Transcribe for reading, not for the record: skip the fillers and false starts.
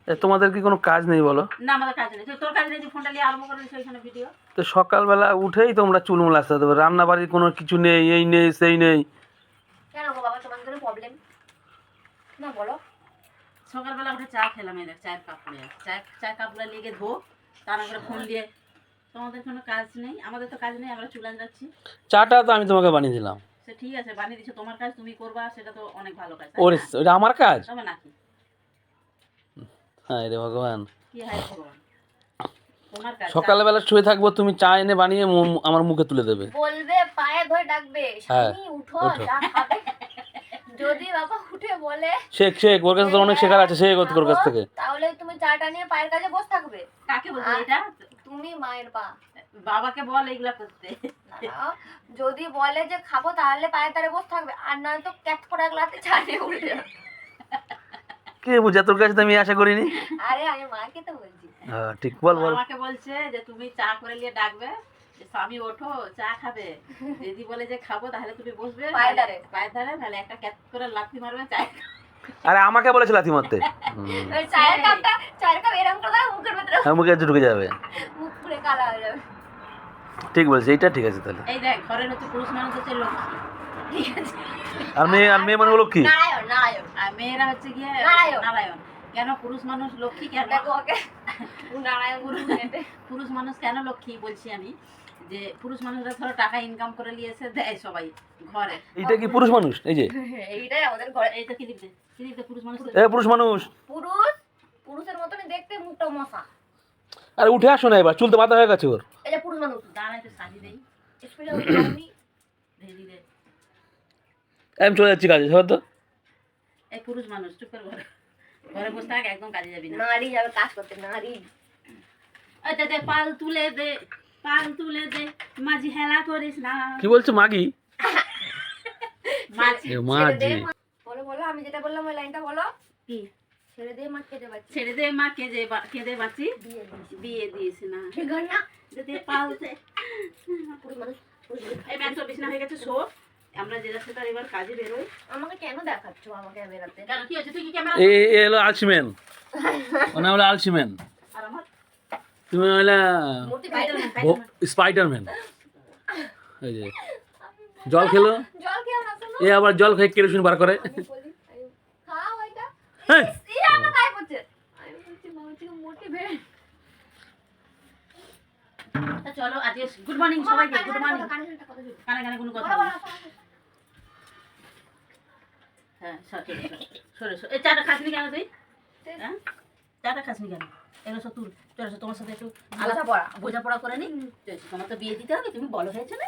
তোমাদের কি কোনো কাজ নেই বলো? না আমাদের কাজ নেই, তোর কাজ নেই, যে ফোনটা নিয়ে আরম্ভ করে দিচ্ছ ওইখানে ভিডিও। তো সকালবেলা উঠেই তোমরা চুলমুল আসতে দেবে, রান্না বাড়ির কোনো কিছু নেই, এই নেই সেই নেই। কেন গো বাবা, তোমাদের কোনো প্রবলেম না বলো? সকালবেলা উঠে চা খেলাম, এই দেখ চায়ের কাপ পড়ে আছে, চায়ের কাপগুলো লেগে ধো, তার আগে ফোন দিয়ে। তোমাদের কোনো কাজ নেই, আমাদের তো কাজ নেই, আমরা চুলান যাচ্ছি। চাটা তো আমি তোমাকে বানিয়ে দিলাম। সে ঠিক আছে, বানিয়ে দিচ্ছ, তোমার কাজ তুমি করবা, সেটা তো অনেক ভালো কাজ। ওরে ওটা আমার কাজ? তবে নাকি? হ্যাঁ রে ভগবান, কি হয় ভগবান, তোমার কাজ। সকালবেলা শুয়ে থাকবো, তুমি চা এনে বানিয়ে আমার মুখে তুলে দেবে, বলবে পায়ে ধরে ডাকবে, স্বামী উঠো চা খাবে। যদি বাবা উঠে বলে শেখ শেখ, ওর কাছে তো অনেক শেখার আছে, শেখ ওর কাছ থেকে। তাহলে তুমি চাটা নিয়ে পায়ের কাছে বসে থাকবে। কাকে বলছো এটা? তুমি মায়ের পা। বাবাকে বল এগুলা করতে। যদি বলে যে খাবো তাহলে পায়ের ধারে বসে থাকবে, আর নয় তো ক্যাচ করে এক লাতে চা নিয়ে উঠে যাবে। কে বুঝা, তোর কাছে তো আমি আশা করিনি। আরে আমি মাকে তো বলছি। হ্যাঁ ঠিক, বল বল। আমাকে বলছে যে তুমি চা করে নিয়ে ডাকবে, যে স্বামী ওঠো চা খাবে, যদি বলে যে খাবো তাহলে তুমি বসবে পায়ের ধারে, নাহলে একটা ক্যাচ করে লাথি মারবে চা। আরে আমাকে বলেছিল লাথি মারতে। ওই চায়ের কাপ এরকম করে দাও, মুখের ভিতরে হ্যাঁ, মুখে ঢুকে যাবে, মুখ পুরো কালা হয়ে যাবে। ঠিক বলছিস, এইটা ঠিক আছে তাহলে। এই দেখ ঘরের হচ্ছে পুরুষ মানুষ হচ্ছে লক্ষ্মী, ঠিক আছে, আর মেয়ে মানে হলো কি? নারায়ণ নারায়ণ। আর মেয়েরা হচ্ছে গিয়ে নারায়ণ। কেন পুরুষ মানুষ লক্ষ্মী কেন? দেখো ওকে নারায়ণ পুরুষ মানুষ কেন লক্ষ্মী বলছি আমি, যে পুরুষ মানুষরা ধরো টাকা ইনকাম করে নিয়েছে দেয় সবাই ঘরে। এইটা কি পুরুষ মানুষ? এই যে এইটাই আমাদের ঘরে। এইটা কি দিতে পুরুষ মানুষ? পুরুষ মানুষ, পুরুষের মতনই দেখতে, মুখটা মশা। আরে উঠে আসো না, এবার চুল তো মাথা হয়ে গেছে ওর। এই যে পুরুষ মানুষ দাঁড়ায় তো সাজি দেই, স্পেশাল আমি ধীরে ধীরে। আমি চলে যাচ্ছি কাজে, সব তো। এই পুরুষ মানুষ চুপ করে ঘরে বসে থাক, একদম কাজে যাবি না। নারী যাবে কাজ করতে, নারী। আচ্ছা দে, পাল তুলে দে, পাল তুলে দে, মাঝি হেলা করিস না। কি বলছো মাগি? মাঝি মাঝি বলো বলো, আমি যেটা বললাম ওই লাইনটা বলো। কি? ছেড়ে দে মা কেঁদে বাঁচি। ছেড়ে দে মা কেঁদে বাঁচি, বিয়ে দিয়েছে না। ঠিক হয় না? যদি পাল দে। পুরুষ মানুষ এই ম্যাচ বিছনা হয়ে গেছে, শো আমরা যে যাচ্ছে তার এবার কাজে বেরোই। আমাকে কেন দেখাচ্ছ আমাকে বেরাতে? কেন কি হয়েছে, তুই কি ক্যামেরা? এ হলো আলসিমেন, মানে হলো আলসিমেন। আর আমার তুমি হলে স্পাইডারম্যান। এই যে জল খেলো, জল খেও না, শোনো। এ আবার জল খেয়ে কেরোসিন বার করে। খাও এটা। হ্যাঁ এই আমার গায়ে পড়ছে। আমি বলছি মামা থেকে মোটিভেট। চলো আজকে গুড মর্নিং সবাইকে, গুড মর্নিং। কানে কানে কোনো কথা নেই। হ্যাঁ সরে এই চাটা খাসনি কেন তুই? হ্যাঁ চাটা খাসনি কেন? এগুলো সব তুল, চলো তোমার সাথে একটু বোঝাপড়া করে নি। তোমার তো বিয়ে দিতে হবে, তুমি বড় হয়েছে না?